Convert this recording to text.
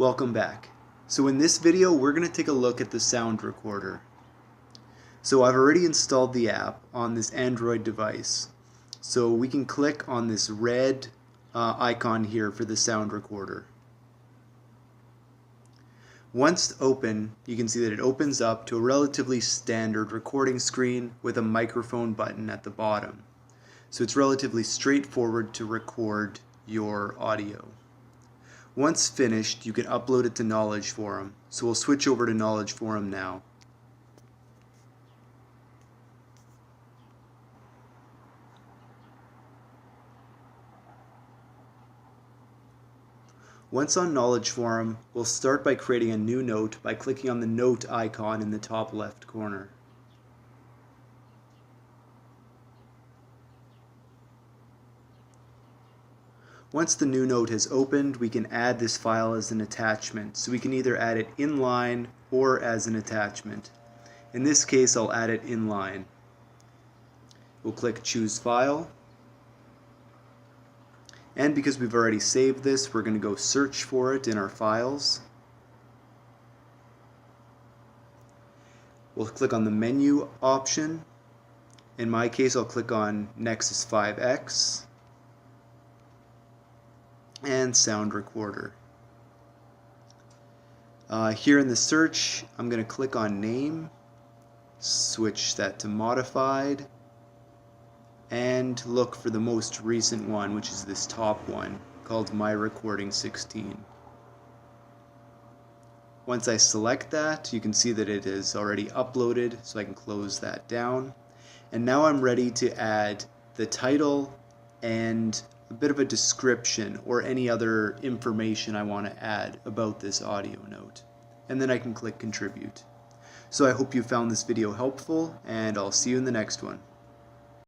Welcome back. So in this video we're going to take a look at the sound recorder. So I've already installed the app on this Android device. So we can click on this red icon here for the sound recorder. Once open, you can see that it opens up to a relatively standard recording screen with a microphone button at the bottom. So it's relatively straightforward to record your audio. Once finished, you can upload it to Knowledge Forum. So we'll switch over to Knowledge Forum now. Once on Knowledge Forum, we'll start by creating a new note by clicking on the note icon in the top left corner. Once the new note has opened, we can add this file as an attachment. So we can either add it inline or as an attachment. In this case, I'll add it inline. We'll click Choose File. And because we've already saved this, we're going to go search for it in our files. We'll click on the menu option. In my case, I'll click on Nexus 5X. And sound recorder. Here in the search, I'm going to click on name, switch that to modified, and look for the most recent one, which is this top one called My Recording 16. Once I select that, you can see that it is already uploaded, so I can close that down. And now I'm ready to add the title and a bit of a description or any other information I want to add about this audio note. And then I can click Contribute. So I hope you found this video helpful, and I'll see you in the next one.